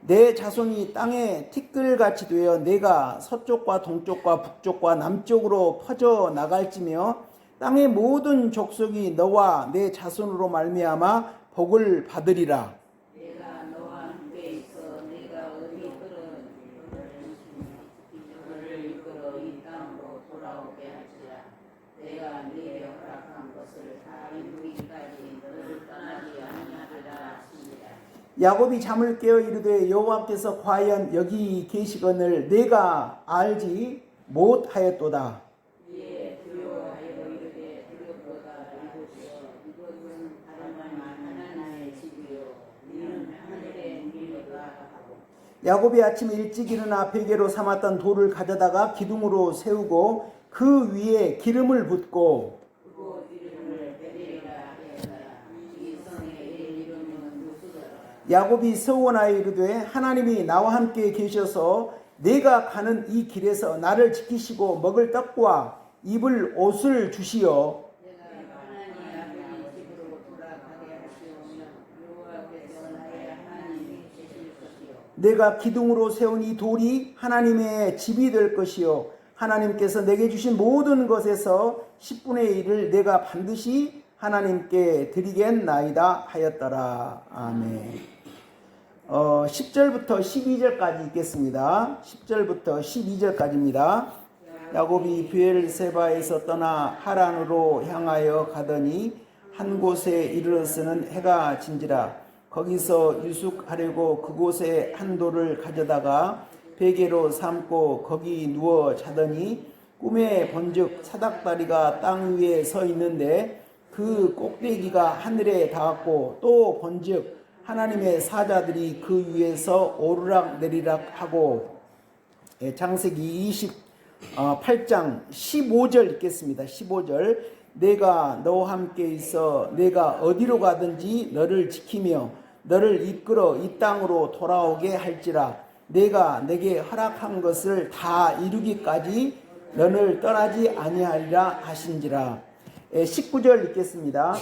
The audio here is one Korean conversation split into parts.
내 자손이 땅에 티끌같이 되어 내가 서쪽과 동쪽과 북쪽과 남쪽으로 퍼져 나갈지며 땅의 모든 족속이 너와 내 자손으로 말미암아 복을 받으리라. 내가 너와 함께 있어 내가 어디 너를 이끌어 이 땅으로 돌아오게 할지라. 내가 네게 허락한 것을 다 이루기까지 너를 떠나지 아니하리라 하시니라. 야곱이 잠을 깨어 이르되 여호와께서 과연 여기 계시거늘 내가 알지 못하였도다. 이에 두려워하여 이르되 두렵도다. 이곳은 다름아니 하나님의 집이요 이는 하늘의 미로다 하고. 야곱이 아침에 일찍 일어나 베개로 삼았던 돌을 가져다가 기둥으로 세우고 그 위에 기름을 붓고 그곳 이름을 베델이라 하였더라. 이 성의 이름은 누수더라. 야곱이 서원하여 이르되 하나님이 나와 함께 계셔서 내가 가는 이 길에서 나를 지키시고 먹을 떡과 입을 옷을 주시어 내가 하나님 아버지 집으로 돌아가게 하시오며 여호와께서 나의 하나님이 되실 것이요 내가 기둥으로 세운 이 돌이 하나님의 집이 될 것이요 하나님께서 내게 주신 모든 것에서 10분의 1을 내가 반드시 하나님께 드리겠나이다 하였더라. 아멘. 10절부터 12절까지 읽겠습니다. 10절부터 12절까지입니다. 야곱이 브엘세바에서 떠나 하란으로 향하여 가더니 한 곳에 이르러서는 해가 진지라. 거기서 유숙하려고 그곳에 한 돌을 가져다가 베개로 삼고 거기 누워 자더니 꿈에 본즉 사닥다리가 땅 위에 서 있는데 그 꼭대기가 하늘에 닿았고 또 본즉 하나님의 사자들이 그 위에서 오르락 내리락 하고. 창세기 28장 15절 읽겠습니다. 15절 내가 너와 함께 있어 내가 어디로 가든지 너를 지키며 너를 이끌어 이 땅으로 돌아오게 할지라. 내가 내게 허락한 것을 다 이루기까지 너를 떠나지 아니하리라 하신지라. 19절 읽겠습니다.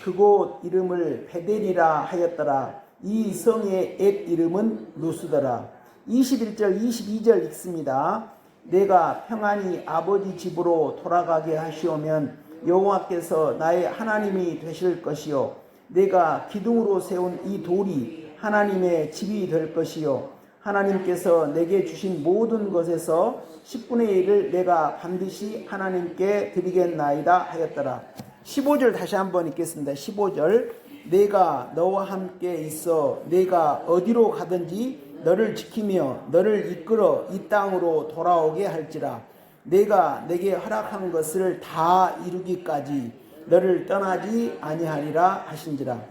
그곳 이름을 베델이라 하였더라. 이 성의 옛 이름은 루스더라. 21절 22절 읽습니다. 내가 평안히 아버지 집으로 돌아가게 하시오면 여호와께서 나의 하나님이 되실 것이요 내가 기둥으로 세운 이 돌이 하나님의 집이 될 것이요 하나님께서 내게 주신 모든 것에서 10분의 1을 내가 반드시 하나님께 드리겠나이다 하였더라. 15절 다시 한번 읽겠습니다. 15절 내가 너와 함께 있어 내가 어디로 가든지 너를 지키며 너를 이끌어 이 땅으로 돌아오게 할지라. 내가 내게 허락한 것을 다 이루기까지 너를 떠나지 아니하리라 하신지라.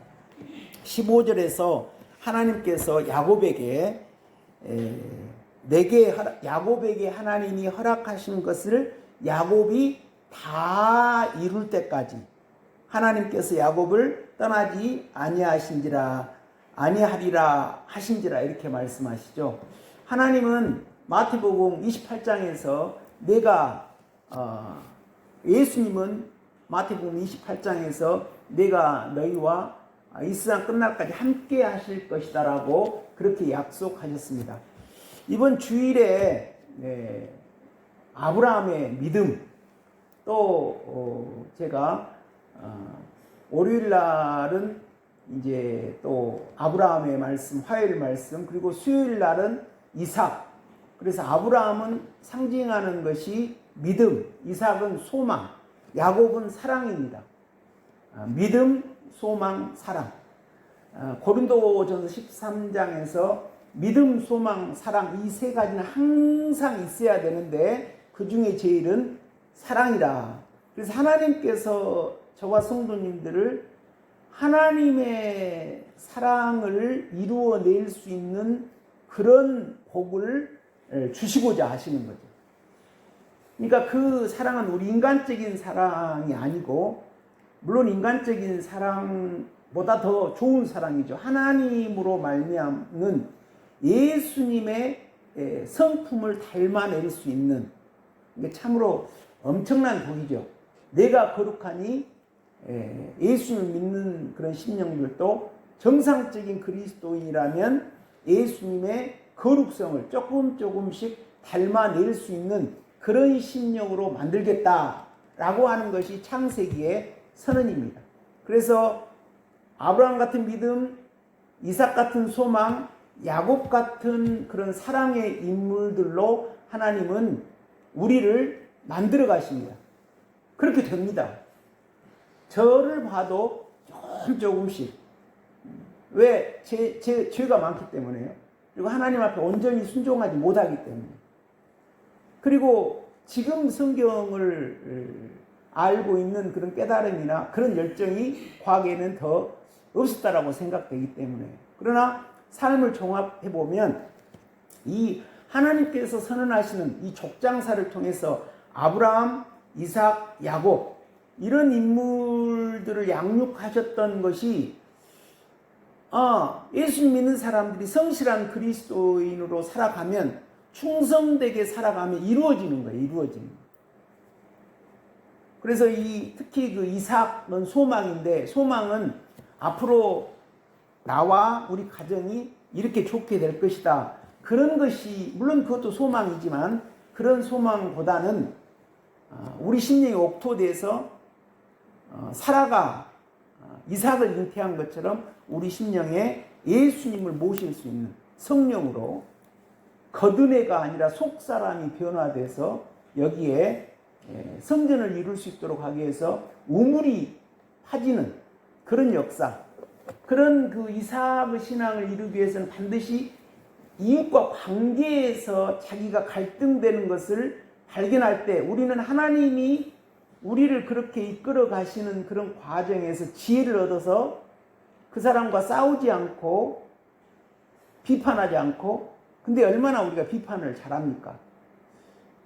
15절에서 하나님께서 야곱에게 야곱에게 하나님이 허락하신 것을 야곱이 다 이룰 때까지 하나님께서 야곱을 떠나지 아니하리라 하신지라 이렇게 말씀하시죠. 하나님은 마태복음 28장에서 예수님은 마태복음 28장에서 내가 너희와 이 세상 끝날까지 함께 하실 것이다 라고 그렇게 약속하셨습니다. 이번 주일에 아브라함의 믿음 또 제가 월요일 날은 이제 또 아브라함의 말씀, 화요일 말씀, 그리고 수요일 날은 이삭. 그래서 아브라함은 상징하는 것이 믿음, 이삭은 소망, 야곱은 사랑입니다. 믿음, 소망, 사랑. 고린도전서 13장에서 믿음, 소망, 사랑 이 세 가지는 항상 있어야 되는데 그 중에 제일은 사랑이라. 그래서 하나님께서 저와 성도님들을 하나님의 사랑을 이루어낼 수 있는 그런 복을 주시고자 하시는 거죠. 그러니까 그 사랑은 우리 인간적인 사랑이 아니고 물론 인간적인 사랑보다 더 좋은 사랑이죠. 하나님으로 말미암는 예수님의 성품을 닮아낼 수 있는 이게 참으로 엄청난 복이죠. 내가 거룩하니 예수님을 믿는 그런 심령들도 정상적인 그리스도인이라면 예수님의 거룩성을 조금씩 닮아낼 수 있는 그런 심령으로 만들겠다라고 하는 것이 창세기의 선언입니다. 그래서 아브라함 같은 믿음, 이삭 같은 소망, 야곱 같은 그런 사랑의 인물들로 하나님은 우리를 만들어 가십니다. 그렇게 됩니다. 저를 봐도 조금씩. 왜? 죄가 많기 때문에요. 그리고 하나님 앞에 온전히 순종하지 못하기 때문에. 그리고 지금 성경을 알고 있는 그런 깨달음이나 그런 열정이 과거에는 더 없었다라고 생각되기 때문에. 그러나 삶을 종합해보면 이 하나님께서 선언하시는 이 족장사를 통해서 아브라함, 이삭, 야곱 이런 인물들을 양육하셨던 것이 예수 믿는 사람들이 성실한 그리스도인으로 살아가면 충성되게 살아가면 이루어지는 거예요. 이루어지는 거예요. 그래서 특히 그 이삭은 소망인데 소망은 앞으로 나와 우리 가정이 이렇게 좋게 될 것이다. 그런 것이 물론 그것도 소망이지만 그런 소망보다는 우리 심령이 옥토돼서 살아가 이삭을 잉태한 것처럼 우리 심령에 예수님을 모실 수 있는 성령으로 겉은애가 아니라 속사람이 변화돼서 여기에 성전을 이룰 수 있도록 하기 위해서 우물이 파지는 그런 역사, 그런 그 이삭의 신앙을 이루기 위해서는 반드시 이웃과 관계에서 자기가 갈등되는 것을 발견할 때 우리는 하나님이 우리를 그렇게 이끌어 가시는 그런 과정에서 지혜를 얻어서 그 사람과 싸우지 않고 비판하지 않고, 근데 얼마나 우리가 비판을 잘합니까?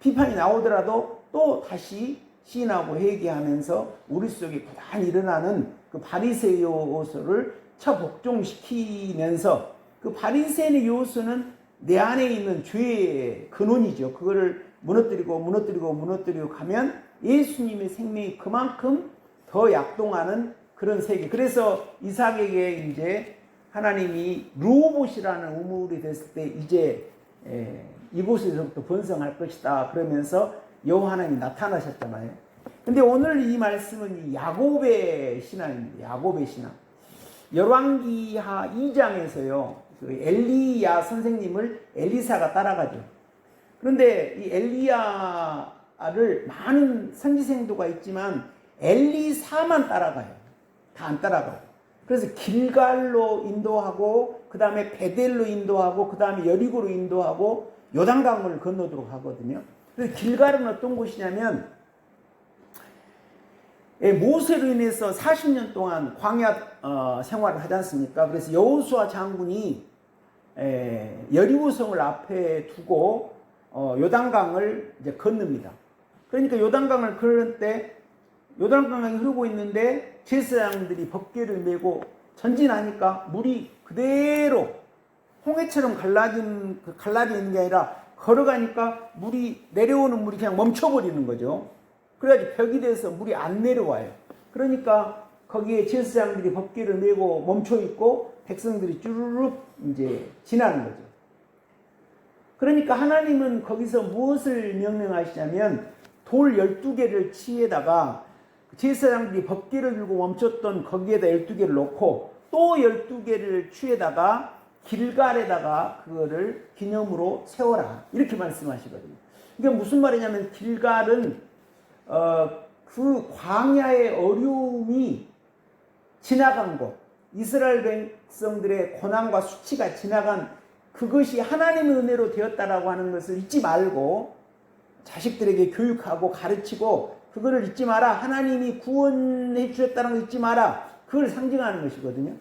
비판이 나오더라도 또 다시 시인하고 회개하면서 우리 속에 고단히 일어나는 그 바리새의 요소를 처복종시키면서 그 바리새의 요소는 내 안에 있는 죄의 근원이죠. 그거를 무너뜨리고 가면 예수님의 생명이 그만큼 더 약동하는 그런 세계. 그래서 이삭에게 이제 하나님이 르호봇이라는 우물이 됐을 때 이제 이곳에서부터 번성할 것이다 그러면서 여호와 하나님이 나타나셨잖아요. 근데 오늘 이 말씀은 이 야곱의 신앙입니다. 야곱의 신앙. 열왕기하 2장에서요. 그 엘리야 선생님을 엘리사가 따라가죠. 그런데 이 엘리야를 많은 선지생도가 있지만 엘리사만 따라가요. 다 안 따라가요. 그래서 길갈로 인도하고 그 다음에 베델로 인도하고 그 다음에 여리고로 인도하고 요단강을 건너도록 하거든요. 그래서 길갈은 어떤 곳이냐면 모세로 인해서 40년 동안 광야 생활을 하지 않습니까? 그래서 여호수아 장군이 여리고성을 앞에 두고 요단강을 이제 건넙니다. 그러니까 요단강을 건널 때 요단강이 흐르고 있는데 제사장들이 법궤를 메고 전진하니까 물이 그대로 홍해처럼 갈라져 있는 게 아니라 걸어가니까 내려오는 물이 그냥 멈춰버리는 거죠. 그래가지고 벽이 돼서 물이 안 내려와요. 그러니까 거기에 제사장들이 법궤를 메고 멈춰 있고 백성들이 쭈르륵 이제 지나는 거죠. 그러니까 하나님은 거기서 무엇을 명령하시냐면 돌 12개를 치에다가 제사장들이 법궤를 들고 멈췄던 거기에다 12개를 놓고 또 12개를 취에다가 길갈에다가 그거를 기념으로 세워라. 이렇게 말씀하시거든요. 이게 무슨 말이냐면 길갈은 그 광야의 어려움이 지나간 곳, 이스라엘 백성들의 고난과 수치가 지나간 그것이 하나님의 은혜로 되었다라고 하는 것을 잊지 말고 자식들에게 교육하고 가르치고 그거를 잊지 마라. 하나님이 구원해 주셨다는 걸 잊지 마라. 그걸 상징하는 것이거든요.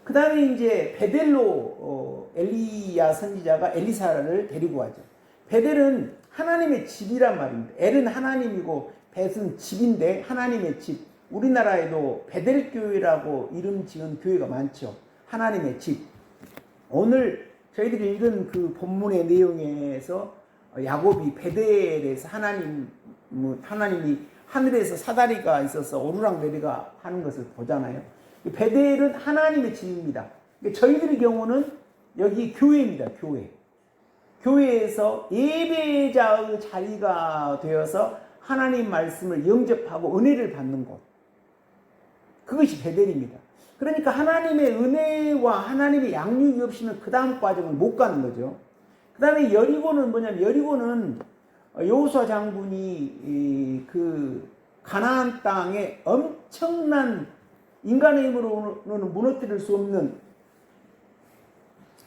그 다음에 이제 베델로 엘리야 선지자가 엘리사를 데리고 가죠. 베델은 하나님의 집이란 말입니다. 엘은 하나님이고 벳은 집인데 하나님의 집. 우리나라에도 베델교회라고 이름 지은 교회가 많죠. 하나님의 집. 오늘 저희들이 읽은 그 본문의 내용에서 야곱이 베델에서 하나님이 하늘에서 사다리가 있어서 오르락내리가 하는 것을 보잖아요. 베델은 하나님의 집입니다. 저희들의 경우는 여기 교회입니다. 교회. 교회에서 예배자의 자리가 되어서 하나님 말씀을 영접하고 은혜를 받는 곳. 그것이 베델입니다. 그러니까 하나님의 은혜와 하나님의 양육이 없이는 그 다음 과정을 못 가는 거죠. 그 다음에 여리고는 뭐냐면, 여리고는 여호수아 장군이 그 가나안 땅에 엄청난 인간의 힘으로는 무너뜨릴 수 없는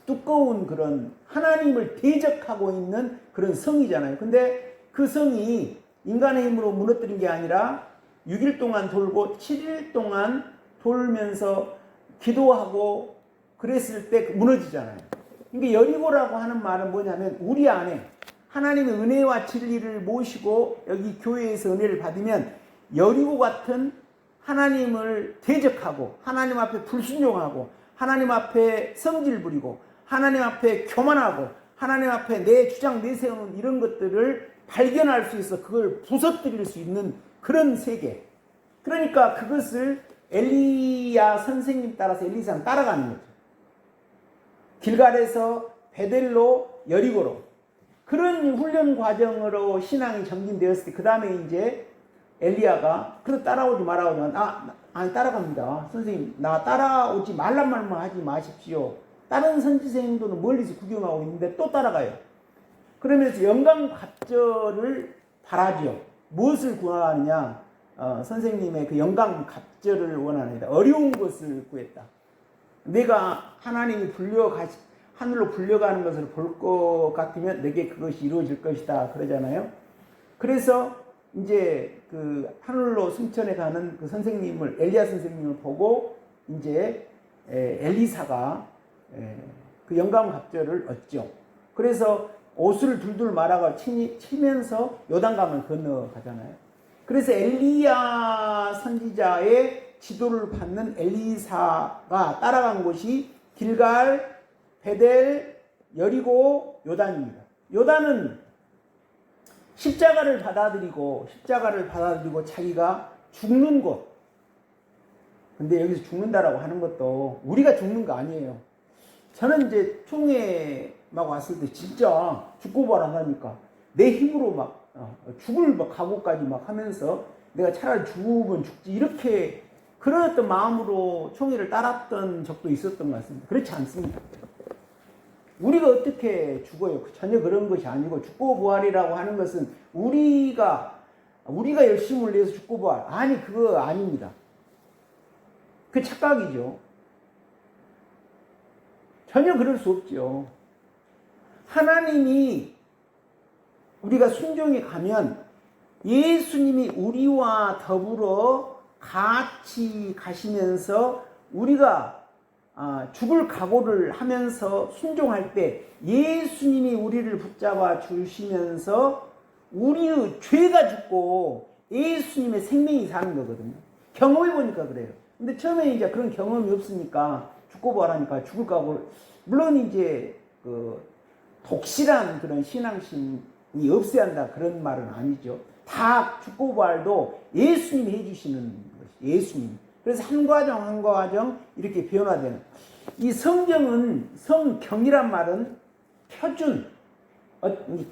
두꺼운 그런 하나님을 대적하고 있는 그런 성이잖아요. 근데 그 성이 인간의 힘으로 무너뜨린 게 아니라 6일 동안 돌고 7일 동안 돌면서 기도하고 그랬을 때 무너지잖아요. 그러니까 여리고라고 하는 말은 뭐냐면, 우리 안에 하나님의 은혜와 진리를 모시고 여기 교회에서 은혜를 받으면 여리고 같은 하나님을 대적하고 하나님 앞에 불순종하고 하나님 앞에 성질 부리고 하나님 앞에 교만하고 하나님 앞에 내 주장 내세우는 이런 것들을 발견할 수 있어 그걸 부서뜨릴 수 있는 그런 세계. 그러니까 그것을 엘리야 선생님 따라서 엘리사는 따라가는 거죠. 길갈에서 베델로 여리고로 그런 훈련 과정으로 신앙이 전진되었을 때 그 다음에 이제 엘리야가 그래 따라오지 말아오지 아니 따라갑니다. 선생님 나 따라오지 말란 말만 하지 마십시오. 다른 선지생들은 멀리서 구경하고 있는데 또 따라가요. 그러면서 영광 갑절을 바라죠. 무엇을 구하느냐? 선생님의 그 영광 갑절을 원하느냐. 어려운 것을 구했다. 내가 하나님이 하늘로 불려가는 것을 볼 것 같으면 내게 그것이 이루어질 것이다. 그러잖아요. 그래서 이제 그 하늘로 승천해 가는 그 선생님을, 엘리야 선생님을 보고 이제 엘리사가 그 영광 갑절을 얻죠. 그래서 옷을 둘둘 말아가 치면서 요단강을 건너가잖아요. 그래서 엘리야 선지자의 지도를 받는 엘리사가 따라간 곳이 길갈, 베델, 여리고, 요단입니다. 요단은 십자가를 받아들이고 자기가 죽는 곳. 근데 여기서 죽는다라고 하는 것도 우리가 죽는 거 아니에요. 저는 이제 총회 막 왔을 때 진짜 죽고 보라하니까 내 힘으로 막 죽을 막 각오까지 막 하면서 내가 차라리 죽으면 죽지 이렇게 그런 어떤 마음으로 총회를 따랐던 적도 있었던 것 같습니다. 그렇지 않습니다. 우리가 어떻게 죽어요? 전혀 그런 것이 아니고 죽고 부활이라고 하는 것은 우리가 열심을 내서 죽고 부활. 아니 그거 아닙니다. 그 착각이죠. 전혀 그럴 수 없죠. 하나님이 우리가 순종해 가면 예수님이 우리와 더불어 같이 가시면서 우리가 죽을 각오를 하면서 순종할 때 예수님이 우리를 붙잡아 주시면서 우리의 죄가 죽고 예수님의 생명이 사는 거거든요. 경험해 보니까 그래요. 근데 처음에 이제 그런 경험이 없으니까 죽고 부활하니까 죽을 각오를, 물론 이제 그 독실한 그런 신앙심이 없어야 한다 그런 말은 아니죠. 다 죽고 부활도 예수님이 해주시는 것이 예수님. 그래서 한 과정 한 과정 이렇게 변화되는. 이 성경은, 성경이란 말은 표준,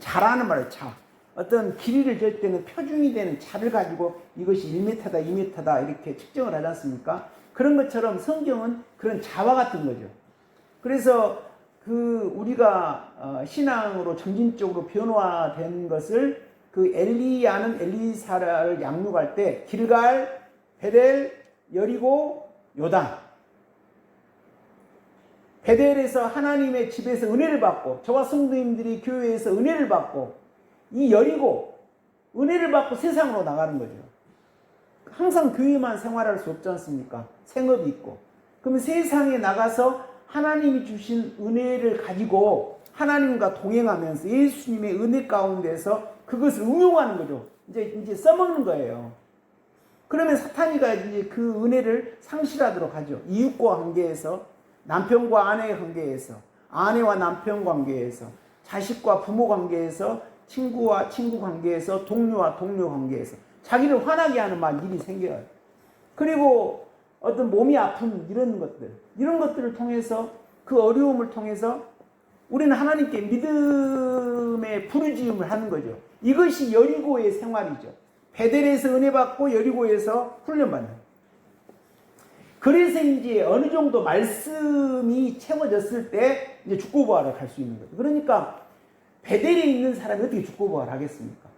자라는 말이에요. 자. 어떤 길이를 잴 때는 표준이 되는 자를 가지고 이것이 1m다 2m다 이렇게 측정을 하지 않습니까? 그런 것처럼 성경은 그런 자와 같은 거죠. 그래서 그 우리가 신앙으로 점진적으로 변화된 것을 그 엘리야는 엘리사를 양육할 때 길갈, 베델, 여리고, 요단. 베델에서 하나님의 집에서 은혜를 받고 저와 성도님들이 교회에서 은혜를 받고 이 여리고 은혜를 받고 세상으로 나가는 거죠. 항상 교회만 생활할 수 없지 않습니까? 생업이 있고. 그러면 세상에 나가서 하나님이 주신 은혜를 가지고 하나님과 동행하면서 예수님의 은혜 가운데서 그것을 응용하는 거죠. 이제 써먹는 거예요. 그러면 사탄이가 이제 그 은혜를 상실하도록 하죠. 이웃과 관계에서, 남편과 아내의 관계에서, 아내와 남편 관계에서, 자식과 부모 관계에서, 친구와 친구 관계에서, 동료와 동료 관계에서 자기를 화나게 하는 일이 생겨요. 그리고 어떤 몸이 아픈 이런 것들을 통해서 그 어려움을 통해서 우리는 하나님께 믿음의 부르짖음을 하는 거죠. 이것이 여리고의 생활이죠. 베델에서 은혜 받고 여리고에서 훈련받는. 그래서 이제 어느 정도 말씀이 채워졌을 때 이제 죽고부활을 할 수 있는 거죠. 그러니까 베델에 있는 사람이 어떻게 죽고부활을 하겠습니까?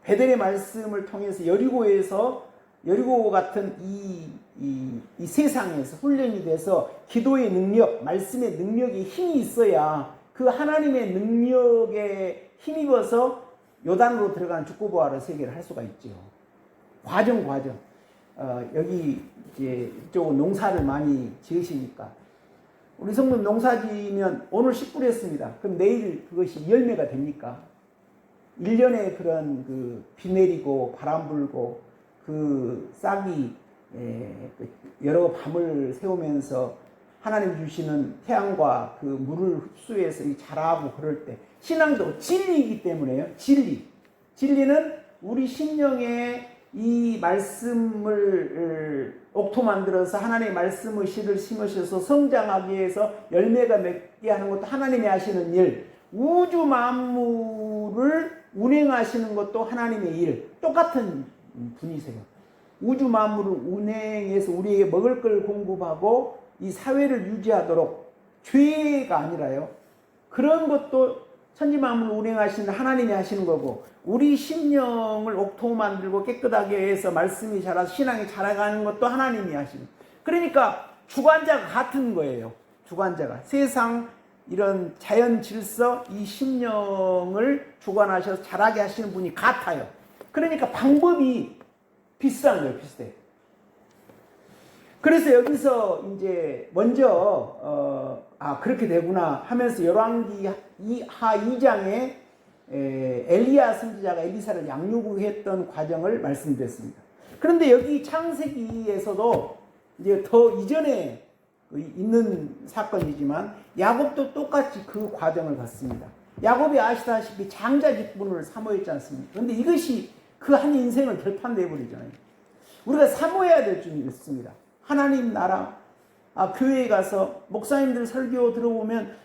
베델의 말씀을 통해서 여리고 같은 이 세상에서 훈련이 돼서 기도의 능력, 말씀의 능력이 힘이 있어야 그 하나님의 능력에 힘입어서 요단으로 들어간 죽고부활의 세계를 할 수가 있죠. 과정. 여기 이제 이쪽은 농사를 많이 지으시니까 우리 성도님 농사 지으면 오늘 씨 뿌렸습니다. 그럼 내일 그것이 열매가 됩니까? 1년에 그런 비 내리고 바람 불고 그 싹이 여러 밤을 새우면서 하나님 주시는 태양과 그 물을 흡수해서 자라고 그럴 때 신앙도 진리이기 때문에요. 진리는 우리 심령에 이 말씀을 옥토 만들어서 하나님의 말씀의 씨를 심으셔서 성장하기 위해서 열매가 맺게 하는 것도 하나님이 하시는 일, 우주 만물을 운행하시는 것도 하나님의 일, 똑같은 분이세요. 우주 만물을 운행해서 우리에게 먹을 걸 공급하고 이 사회를 유지하도록 죄가 아니라요. 그런 것도 천지 만물을 운행하시는 하나님이 하시는 거고 우리 심령을 옥토 만들고 깨끗하게 해서 말씀이 자라서 신앙이 자라가는 것도 하나님이 하시는. 그러니까 주관자가 같은 거예요. 주관자가 세상 이런 자연 질서 이 심령을 주관하셔서 자라게 하시는 분이 같아요. 그러니까 방법이 비슷한 거예요. 비슷해. 그래서 여기서 이제 먼저 그렇게 되구나 하면서 열왕기 하 2장에 엘리야 선지자가 엘리사를 양육했던 과정을 말씀드렸습니다. 그런데 여기 창세기에서도 이제 더 이전에 있는 사건이지만 야곱도 똑같이 그 과정을 갔습니다. 야곱이 아시다시피 장자 직분을 사모했지 않습니까? 그런데 이것이 그 한 인생을 결판내 버리잖아요. 우리가 사모해야 될 줄이 있습니다. 하나님 나라, 교회에 가서 목사님들 설교 들어보면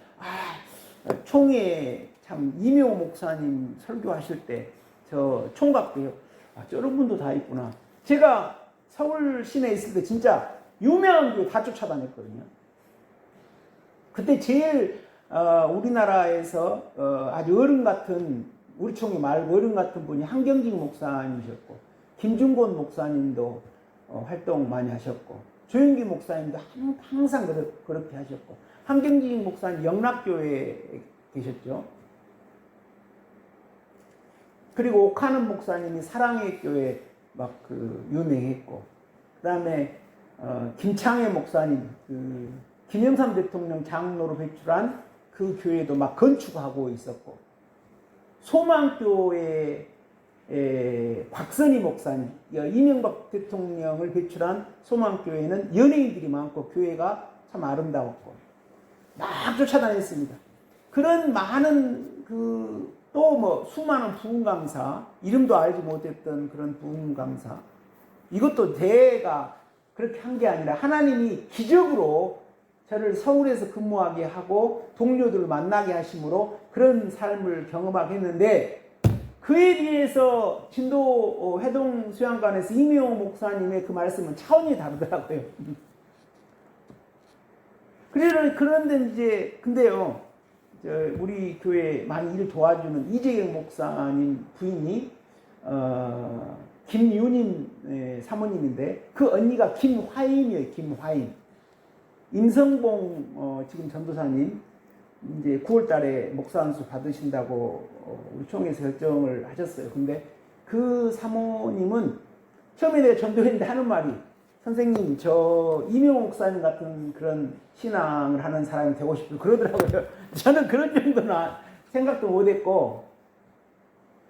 총회 참 이명호 목사님 설교하실 때 저 총각도요. 저런 분도 다 있구나. 제가 서울 시내에 있을 때 진짜 유명한 교회 다 쫓아다녔거든요. 그때 제일 우리나라에서 아주 어른 같은 우리 총회 말고 어른 같은 분이 한경직 목사님이셨고 김중곤 목사님도 활동 많이 하셨고 조영기 목사님도 항상 그렇게 하셨고 한경직 목사님 영락교회에 계셨죠. 그리고 옥하는 목사님이 사랑의 교회 막 유명했고 그 다음에 김창회 목사님 김영삼 대통령 장로로 배출한 그 교회도 막 건축하고 있었고 소망교회 박선희 목사님 이명박 대통령을 배출한 소망교회는 연예인들이 많고 교회가 참 아름다웠고 막 쫓아다녔습니다. 그런 많은 또 뭐 수많은 부흥강사 이름도 알지 못했던 그런 부흥강사 이것도 제가 그렇게 한 게 아니라 하나님이 기적으로 저를 서울에서 근무하게 하고 동료들을 만나게 하심으로 그런 삶을 경험하게 했는데 그에 비해서 진도 회동 수양관에서 이명호 목사님의 그 말씀은 차원이 다르더라고요. 그런데 이제 근데요. 우리 교회 많이 일 도와주는 이재경 목사님 부인이 김유님 사모님인데 그 언니가 김화임이에요. 김화임. 임성봉 지금 전도사님 이제 9월 달에 목사 안수 받으신다고 우리 총회에서 결정을 하셨어요. 근데 그 사모님은 처음에 내가 전도했는데 하는 말이 선생님 저 이명호 목사님 같은 그런 신앙을 하는 사람이 되고 싶고 그러더라고요. 저는 그런 정도는 생각도 못했고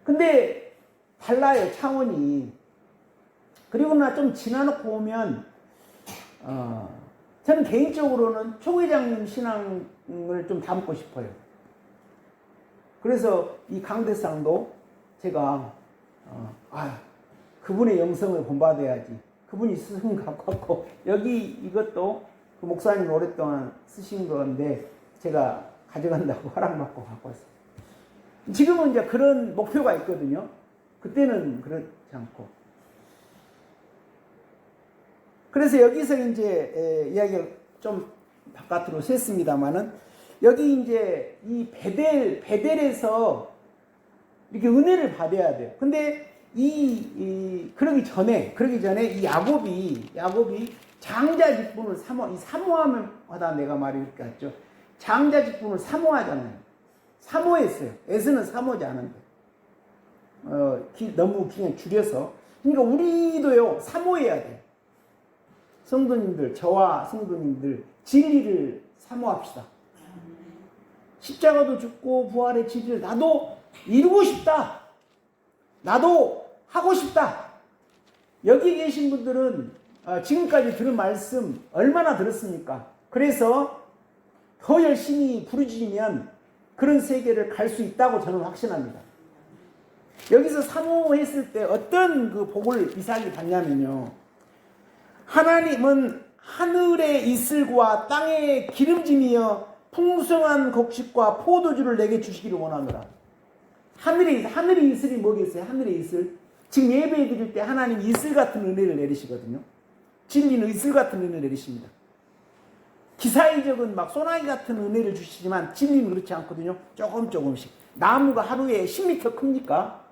근데 달라요 차원이. 그리고 나 좀 지나놓고 보면 저는 개인적으로는 총회장님 신앙을 좀 담고 싶어요. 그래서 이 강대상도 제가 그분의 영성을 본받아야지. 그분이 스승 갖고 왔고 여기 이것도 그 목사님 오랫동안 쓰신 건데 제가 가져간다고 허락받고 갖고 왔어요. 지금은 이제 그런 목표가 있거든요. 그때는 그렇지 않고. 그래서 여기서 이제 이야기가 좀 바깥으로 샜습니다만은 여기 이제 이 베델에서 이렇게 은혜를 받아야 돼요. 근데 그러기 전에 이 야곱이 장자 직분을 사모하면마다 내가 말이 이렇게 했죠. 장자 직분을 사모하잖아요. 사모했어요. 에서는 사모지 않은데. 너무 그냥 줄여서. 그러니까 우리도요, 사모해야 돼요. 성도님들, 저와 성도님들, 진리를 사모합시다. 십자가도 죽고 부활의 진리를 나도 이루고 싶다. 나도 하고 싶다. 여기 계신 분들은 지금까지 들은 말씀 얼마나 들었습니까? 그래서 더 열심히 부르짖으면 그런 세계를 갈 수 있다고 저는 확신합니다. 여기서 사모했을 때 어떤 그 복을 이삭이 받냐면요. 하나님은 하늘의 이슬과 땅의 기름짐이여 풍성한 곡식과 포도주를 내게 주시기를 원하노라. 하늘의 이슬이 뭐겠어요? 하늘의 이슬. 지금 예배 드릴 때 하나님 이슬 같은 은혜를 내리시거든요. 진리는 이슬 같은 은혜를 내리십니다. 기사의적은 막 소나기 같은 은혜를 주시지만 진리는 그렇지 않거든요. 조금씩. 나무가 하루에 10m 큽니까?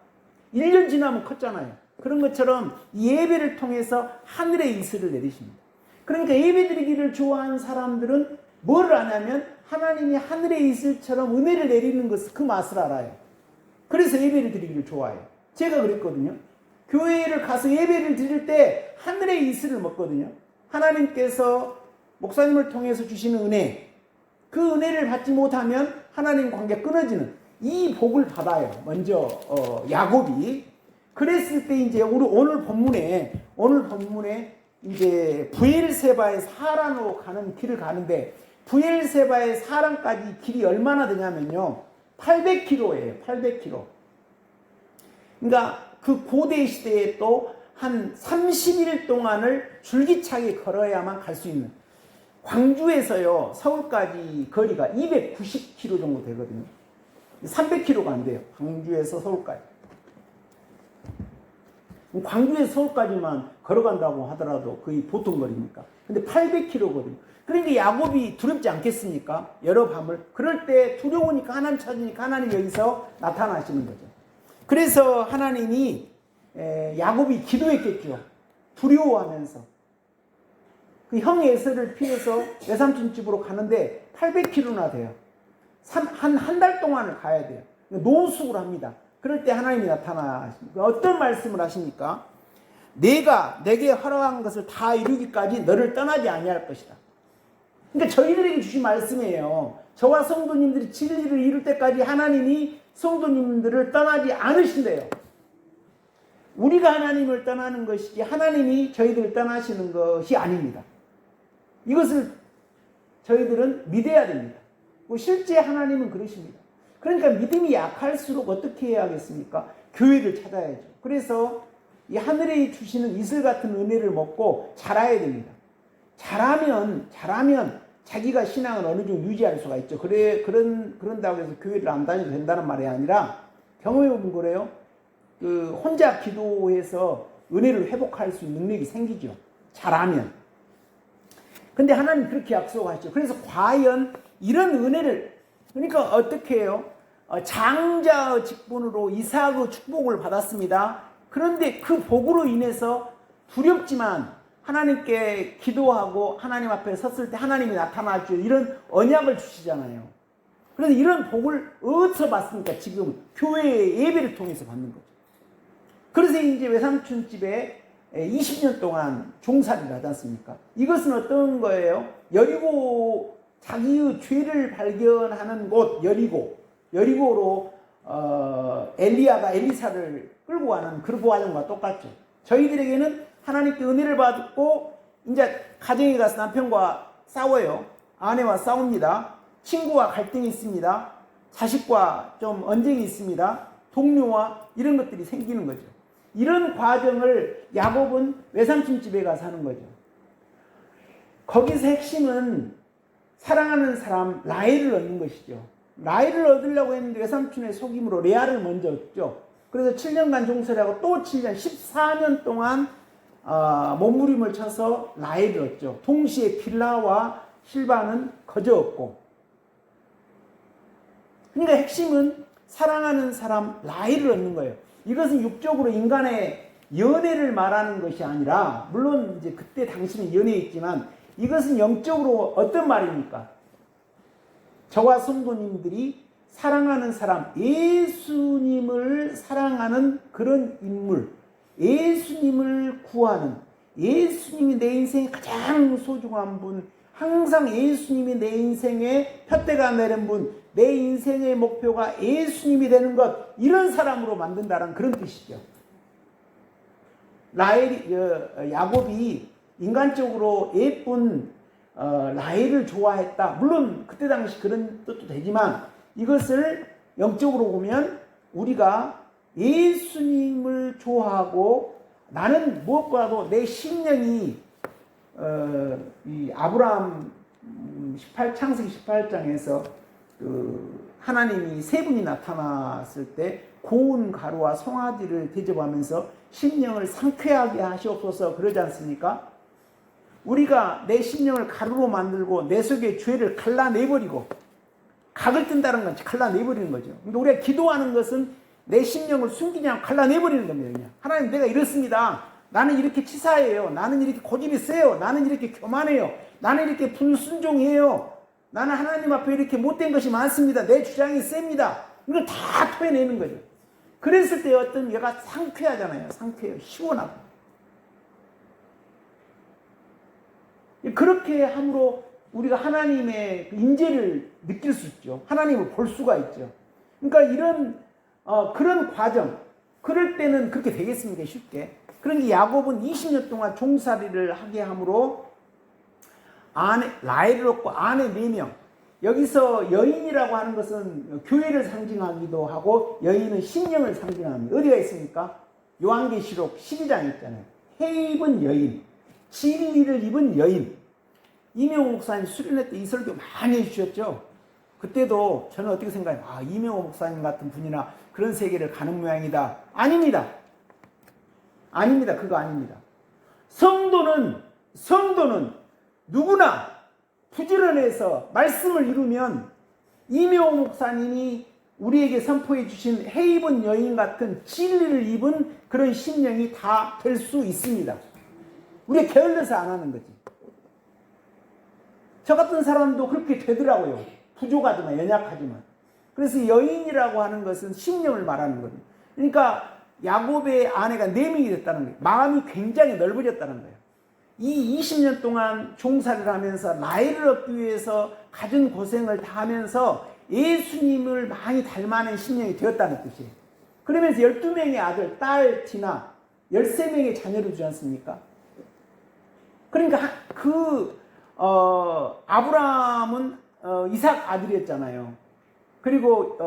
1년 지나면 컸잖아요. 그런 것처럼 예배를 통해서 하늘의 이슬을 내리십니다. 그러니까 예배 드리기를 좋아하는 사람들은 뭘 아냐면 하나님이 하늘의 이슬처럼 은혜를 내리는 것을 그 맛을 알아요. 그래서 예배를 드리기를 좋아해요. 제가 그랬거든요. 교회를 가서 예배를 드릴 때 하늘의 이슬을 먹거든요. 하나님께서 목사님을 통해서 주시는 은혜, 그 은혜를 받지 못하면 하나님 관계 끊어지는 이 복을 받아요. 먼저 야곱이. 그랬을 때 이제 우리 오늘 본문에 이제 부엘세바의 사란으로 가는 길을 가는데 부엘세바의 사란까지 길이 얼마나 되냐면요. 800km예요. 800km. 그러니까 그 고대 시대에 또 한 30일 동안을 줄기차게 걸어야만 갈 수 있는 광주에서요. 서울까지 거리가 290km 정도 되거든요. 300km가 안 돼요. 광주에서 서울까지. 광주에서 서울까지만 걸어간다고 하더라도 거의 보통 거리니까. 근데 800km거든요. 그러니까 야곱이 두렵지 않겠습니까? 여러 밤을. 그럴 때 두려우니까 하나님 찾으니까 하나님 여기서 나타나시는 거죠. 그래서 하나님이 야곱이 기도했겠죠. 두려워하면서. 그 형 에서를 피해서 외삼촌 집으로 가는데 800km나 돼요. 한 달 동안을 가야 돼요. 노숙을 합니다. 그럴 때 하나님이 나타나십니다. 어떤 말씀을 하십니까? 내가 내게 허락한 것을 다 이루기까지 너를 떠나지 아니할 것이다. 그러니까 저희들에게 주신 말씀이에요. 저와 성도님들이 진리를 이룰 때까지 하나님이 성도님들을 떠나지 않으신대요. 우리가 하나님을 떠나는 것이지 하나님이 저희들을 떠나시는 것이 아닙니다. 이것을 저희들은 믿어야 됩니다. 실제 하나님은 그러십니다. 그러니까 믿음이 약할수록 어떻게 해야 하겠습니까? 교회를 찾아야죠. 그래서 이 하늘에 주시는 이슬 같은 은혜를 먹고 자라야 됩니다. 자라면 자기가 신앙을 어느 정도 유지할 수가 있죠. 그런다고 해서 교회를 안 다녀도 된다는 말이 아니라 경험해보면 그래요. 혼자 기도해서 은혜를 회복할 수 있는 능력이 생기죠. 자라면. 근데 하나님 그렇게 약속하시죠. 그래서 과연 이런 은혜를, 그러니까 어떻게 해요? 장자 직분으로 이삭의 축복을 받았습니다. 그런데 그 복으로 인해서 두렵지만 하나님께 기도하고 하나님 앞에 섰을 때 하나님이 나타나죠. 이런 언약을 주시잖아요. 그래서 이런 복을 어디서 받습니까? 지금 교회의 예배를 통해서 받는 거죠. 그래서 이제 외삼촌 집에 20년 동안 종살이를 하지 않습니까? 이것은 어떤 거예요? 여리고, 자기의 죄를 발견하는 곳 여리고로 엘리야가 엘리사를 끌고 가는 그 과정과 똑같죠. 저희들에게는 하나님께 은혜를 받고 이제 가정에 가서 남편과 싸워요. 아내와 싸웁니다. 친구와 갈등이 있습니다. 자식과 좀 언쟁이 있습니다. 동료와 이런 것들이 생기는 거죠. 이런 과정을 야곱은 외삼촌 집에 가서 하는 거죠. 거기서 핵심은 사랑하는 사람 라헬을 얻는 것이죠. 라헬을 얻으려고 했는데 외삼촌의 속임으로 레아를 먼저 얻죠. 그래서 7년간 종살이하고 또 7년, 14년 동안 몸부림을 쳐서 라헬을 얻죠. 동시에 빌라와 실바는 거저 얻고. 그러니까 핵심은 사랑하는 사람 라헬을 얻는 거예요. 이것은 육적으로 인간의 연애를 말하는 것이 아니라, 물론 이제 그때 당시는 연애했지만 이것은 영적으로 어떤 말입니까? 저와 성도님들이 사랑하는 사람, 예수님을 사랑하는 그런 인물, 예수님을 구하는, 예수님이 내 인생의 가장 소중한 분, 항상 예수님이 내 인생의 푯대가 되는 분, 내 인생의 목표가 예수님이 되는 것, 이런 사람으로 만든다는 그런 뜻이죠. 야곱이 인간적으로 예쁜 라헬을 좋아했다. 물론 그때 당시 그런 뜻도 되지만, 이것을 영적으로 보면 우리가 예수님을 좋아하고, 나는 무엇보다도 내 심령이 이 아브라함 창세기 18장에서 하나님이 세 분이 나타났을 때 고운 가루와 송아지를 대접하면서 심령을 상쾌하게 하시옵소서 그러지 않습니까? 우리가 내 심령을 가루로 만들고 내 속의 죄를 갈라내버리고, 각을 뜬다는 건 갈라내버리는 거죠. 그러니까 우리가 기도하는 것은 내 심령을 숨기지 않고 갈라내버리는 겁니다. 그냥. 하나님, 내가 이렇습니다. 나는 이렇게 치사해요. 나는 이렇게 고집이 세요. 나는 이렇게 교만해요. 나는 이렇게 불순종해요. 나는 하나님 앞에 이렇게 못된 것이 많습니다. 내 주장이 셉니다. 이걸 다 토해내는 거죠. 그랬을 때 어떤 얘가 상쾌하잖아요. 상쾌해요. 시원하고. 그렇게 함으로 우리가 하나님의 임재를 느낄 수 있죠. 하나님을 볼 수가 있죠. 그러니까 이런 그런 과정, 그럴 때는 그렇게 되겠습니까? 쉽게. 그러니까 야곱은 20년 동안 종살이를 하게 함으로 라헬을 얻고 아내 4명. 여기서 여인이라고 하는 것은 교회를 상징하기도 하고, 여인은 신령을 상징합니다. 어디가 있습니까? 요한계시록 12장에 있잖아요. 해 입은 여인, 진리를 입은 여인. 이명호 목사님 수련회 때 이 설교 많이 해주셨죠. 그때도 저는 어떻게 생각해요? 이명호 목사님 같은 분이나 그런 세계를 가는 모양이다. 아닙니다. 아닙니다. 그거 아닙니다. 성도는 누구나 부지런해서 말씀을 이루면 이명호 목사님이 우리에게 선포해 주신 해 입은 여인 같은 진리를 입은 그런 심령이 다 될 수 있습니다. 우리가 게을러서 안 하는 거지. 저 같은 사람도 그렇게 되더라고요. 부족하지만, 연약하지만. 그래서 여인이라고 하는 것은 심령을 말하는 거예요. 그러니까 야곱의 아내가 4명이 됐다는 거예요. 마음이 굉장히 넓어졌다는 거예요. 이 20년 동안 종살이를 하면서 라헬을 얻기 위해서 갖은 고생을 다 하면서 예수님을 많이 닮아낸 심령이 되었다는 뜻이에요. 그러면서 12명의 아들, 딸, 디나, 13명의 자녀를 주지 않습니까? 그러니까 아브라함은 이삭 아들이었잖아요. 그리고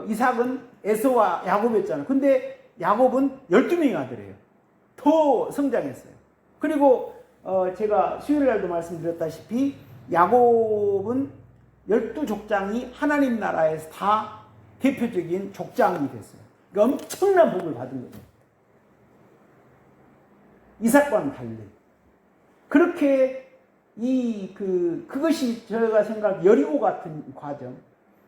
이삭은 에서와 야곱이었잖아요. 근데 야곱은 12명의 아들이에요. 더 성장했어요. 그리고 제가 수요일 날도 말씀드렸다시피 야곱은 12족장이 하나님 나라에서 다 대표적인 족장이 됐어요. 그러니까 엄청난 복을 받은 거죠. 이삭과는 달리. 그렇게 그것이 제가 생각하는 여리고 같은 과정.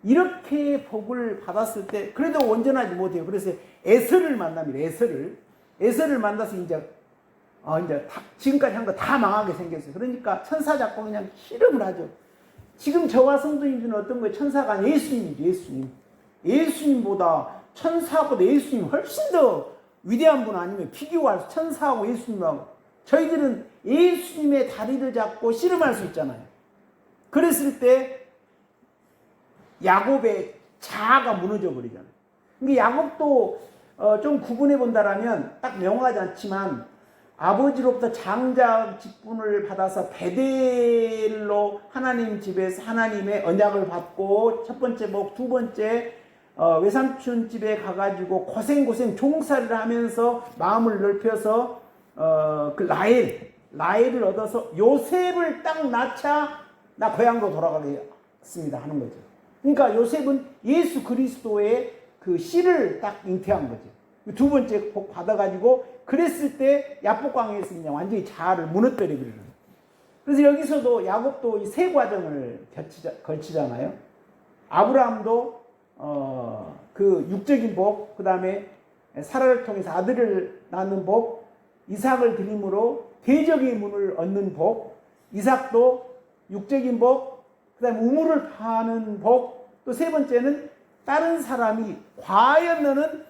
이렇게 복을 받았을 때 그래도 온전하지 못해요. 그래서 에서를 만납니다. 에서를 만나서 이제 지금까지 한 거 다 망하게 생겼어요. 그러니까 천사 잡고 그냥 씨름을 하죠. 지금 저와 성도님들은 어떤 거예요? 천사가 아니라 예수님이죠. 예수님보다 천사보다 예수님 훨씬 더 위대한 분 아니면 비교할 수, 천사하고 예수님하고. 저희들은 예수님의 다리를 잡고 씨름할 수 있잖아요. 그랬을 때 야곱의 자아가 무너져 버리잖아요. 그러니까 야곱도 좀 구분해 본다라면 딱 명확하지 않지만 아버지로부터 장자 직분을 받아서 베델로 하나님 집에서 하나님의 언약을 받고 첫 번째 복, 두 번째 외삼촌 집에 가가지고 고생 종살이를 하면서 마음을 넓혀서 그 라헬 라헬을 얻어서 요셉을 딱 낳자 나 고향으로 돌아가겠습니다 하는 거죠. 그러니까 요셉은 예수 그리스도의 그 씨를 딱 잉태한 거죠. 두 번째 복 받아가지고 그랬을 때 야복강에서 그냥 완전히 자아를 무너뜨려 버리는. 그래서 여기서도 야곱도 이 세 과정을 걸치잖아요. 아브라함도 그 육적인 복, 그 다음에 사라를 통해서 아들을 낳는 복, 이삭을 드림으로 대적의 문을 얻는 복, 이삭도 육적인 복, 그 다음에 우물을 파는 복, 또 세 번째는 다른 사람이 과연 너는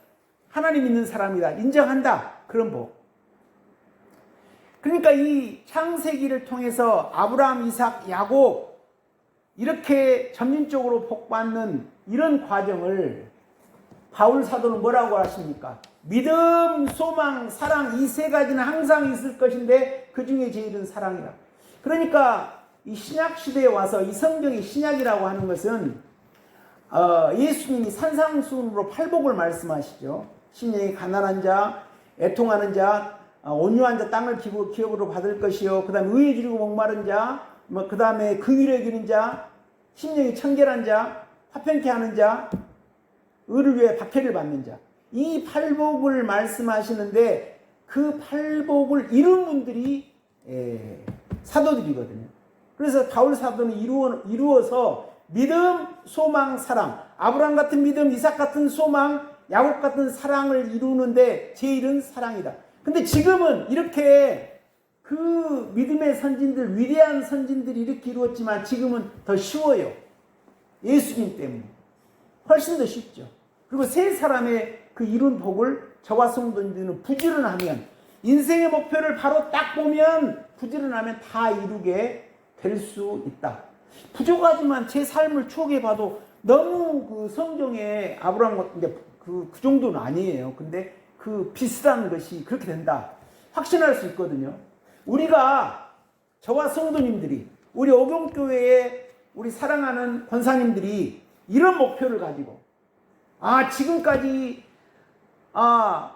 하나님 있는 사람이다 인정한다 그런 복. 그러니까 이 창세기를 통해서 아브라함, 이삭, 야곱 이렇게 점진적으로 복받는 이런 과정을 바울 사도는 뭐라고 하십니까? 믿음, 소망, 사랑 이 세 가지는 항상 있을 것인데 그 중에 제일은 사랑이라. 그러니까 이 신약 시대에 와서 이 성경이 신약이라고 하는 것은 예수님이 산상수훈으로 팔복을 말씀하시죠. 신령이 가난한 자, 애통하는 자, 온유한 자 땅을 기업으로 받을 것이요. 그 다음에 의에 주리고 목마른 자, 그 다음에 긍휼을 여기는 자, 심령이 청결한 자, 화평케 하는 자, 의를 위해 박해를 받는 자. 이 팔복을 말씀하시는데 그 팔복을 이룬 분들이 사도들이거든요. 그래서 바울 사도는 이루어서 믿음, 소망, 사랑. 아브라함 같은 믿음, 이삭 같은 소망, 야곱 같은 사랑을 이루는데 제일은 사랑이다. 근데 지금은 이렇게 그 믿음의 선진들, 위대한 선진들이 이렇게 이루었지만 지금은 더 쉬워요. 예수님 때문에. 훨씬 더 쉽죠. 그리고 세 사람의 그 이룬 복을 저와 성도님들은 부지런하면, 인생의 목표를 바로 딱 보면 부지런하면 다 이루게 될 수 있다. 부족하지만 제 삶을 추억해 봐도 너무 그 성경에 아브라함 같은데 그 정도는 아니에요. 근데 그 비슷한 것이 그렇게 된다. 확신할 수 있거든요. 우리가, 저와 성도님들이, 우리 오경교회의 우리 사랑하는 권사님들이 이런 목표를 가지고, 지금까지,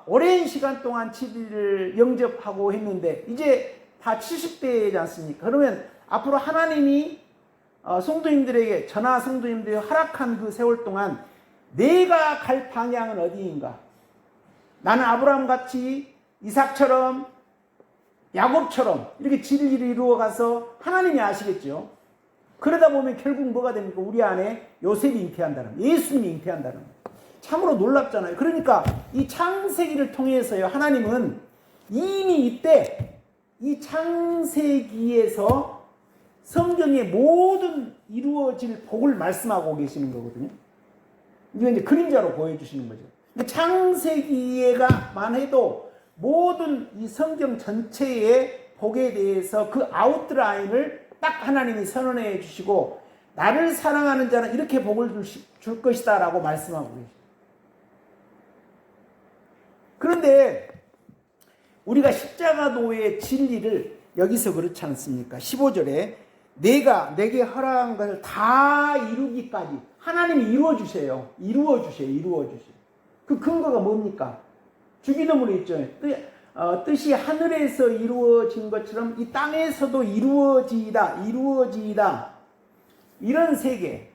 오랜 시간 동안 치비를 영접하고 했는데, 이제 다 70대이지 않습니까? 그러면 앞으로 하나님이 성도님들에게, 저나 성도님들에게 허락한 그 세월 동안 내가 갈 방향은 어디인가? 나는 아브라함같이, 이삭처럼, 야곱처럼 이렇게 진리를 이루어가서 하나님이 아시겠죠. 그러다 보면 결국 뭐가 됩니까? 우리 안에 요셉이 잉태한다는 거예요. 예수님이 잉태한다는 거예요. 참으로 놀랍잖아요. 그러니까 이 창세기를 통해서요, 하나님은 이미 이때 이 창세기에서 성경의 모든 이루어질 복을 말씀하고 계시는 거거든요. 이거 이제 그림자로 보여주시는 거죠. 창세기에만 해도 모든 이 성경 전체의 복에 대해서 그 아웃라인을 딱 하나님이 선언해 주시고, 나를 사랑하는 자는 이렇게 복을 줄 것이다 라고 말씀하고 계십니다. 그런데 우리가 십자가도의 진리를 여기서 그렇지 않습니까? 15절에 내가 내게 허락한 것을 다 이루기까지 하나님이 이루어주세요. 이루어주세요. 그 근거가 뭡니까? 주기도문에 있죠. 뜻이 하늘에서 이루어진 것처럼 이 땅에서도 이루어지이다. 이런 세계.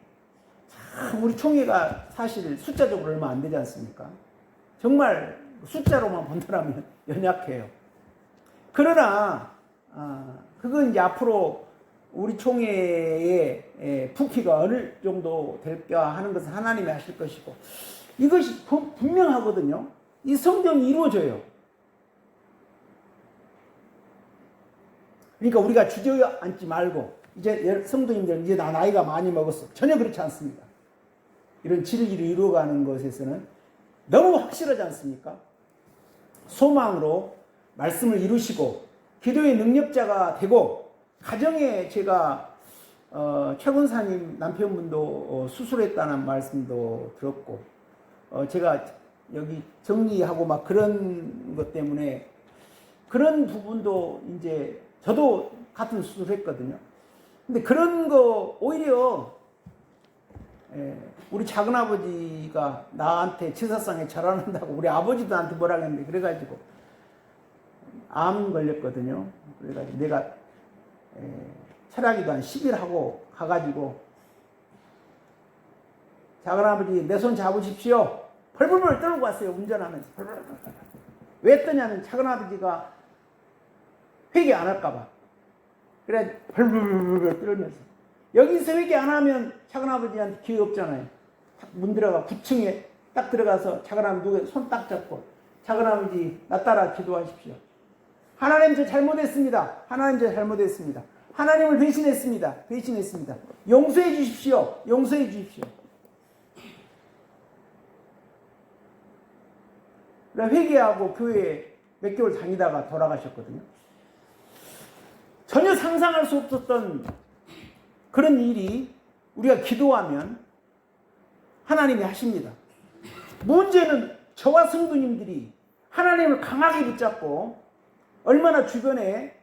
참 우리 총회가 사실 숫자적으로 얼마 안 되지 않습니까? 정말 숫자로만 본다면 연약해요. 그러나 그건 이제 앞으로 우리 총회의 부피가 어느 정도 될까 하는 것은 하나님이 하실 것이고, 이것이 분명하거든요. 이 성경이 이루어져요. 그러니까 우리가 주저앉지 말고, 이제 성도님들 이제 나 나이가 많이 먹었어. 전혀 그렇지 않습니다. 이런 진리를 이루어가는 것에서는 너무 확실하지 않습니까? 소망으로 말씀을 이루시고 기도의 능력자가 되고, 가정에 제가 최 권사님 남편분도 수술했다는 말씀도 들었고, 제가 여기 정리하고 막 그런 것 때문에 그런 부분도 이제 저도 같은 수술했거든요. 근데 그런 거 오히려 우리 작은아버지가 나한테 제사상에 절하는다고 우리 아버지도 나한테 뭐라 했는데, 그래가지고 암 걸렸거든요. 그래가지고 내가 철학기도 한 10일 하고 가가지고 작은아버지 내 손 잡으십시오. 벌벌벌 떨고 왔어요. 운전하면서. 왜 떠냐면 작은아버지가 회개 안 할까봐. 그래 벌벌벌 떨면서. 여기서 회개 안 하면 작은아버지한테 기회 없잖아요. 문 들어가 9층에 딱 들어가서 작은아버지 손 딱 잡고 작은아버지 나 따라 기도하십시오. 하나님 저 잘못했습니다. 하나님 저 잘못했습니다. 하나님을 배신했습니다. 배신했습니다. 용서해 주십시오. 용서해 주십시오. 그래 회개하고 교회에 몇 개월 다니다가 돌아가셨거든요. 전혀 상상할 수 없었던 그런 일이 우리가 기도하면 하나님이 하십니다. 문제는 저와 성도님들이 하나님을 강하게 붙잡고 얼마나 주변에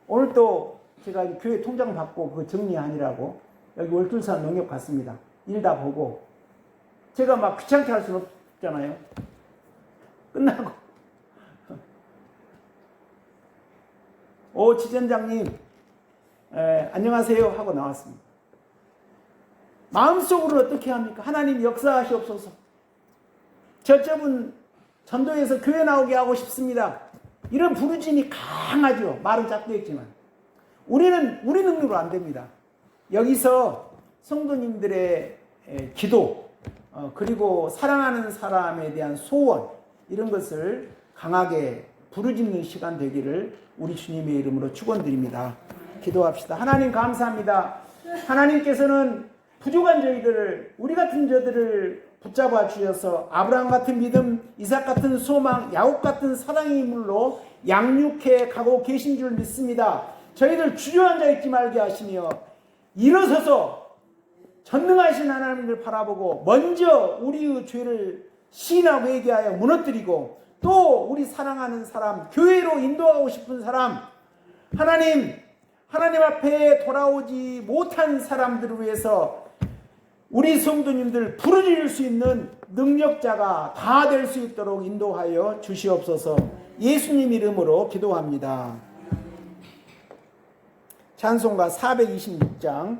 오늘 또 제가 교회 통장 받고 그 정리하느라고 여기 월둘산 농협 갔습니다. 일 다 보고 제가 막 귀찮게 할 수는 없잖아요. 끝나고 오 지점장님 안녕하세요 하고 나왔습니다. 마음속으로 어떻게 합니까? 하나님 역사하시옵소서. 저쪽은 전도에서 교회 나오게 하고 싶습니다. 이런 부르짐이 강하죠. 말은 작도 했지만 우리는 우리 능력으로 안 됩니다. 여기서 성도님들의 기도 그리고 사랑하는 사람에 대한 소원 이런 것을 강하게 부르짖는 시간 되기를 우리 주님의 이름으로 축원드립니다. 기도합시다. 하나님 감사합니다. 하나님께서는 부족한 저희들을 우리 같은 저들을 붙잡아 주셔서 아브라함 같은 믿음, 이삭 같은 소망, 야곱 같은 사랑의 인물로 양육해 가고 계신 줄 믿습니다. 저희들 주저앉아 있지 말게 하시며 일어서서 전능하신 하나님을 바라보고 먼저 우리의 죄를 시인하고 회개하여 무너뜨리고 또 우리 사랑하는 사람, 교회로 인도하고 싶은 사람, 하나님 앞에 돌아오지 못한 사람들을 위해서 우리 성도님들 부르짖을 수 있는 능력자가 다 될 수 있도록 인도하여 주시옵소서. 예수님 이름으로 기도합니다. 찬송가 426장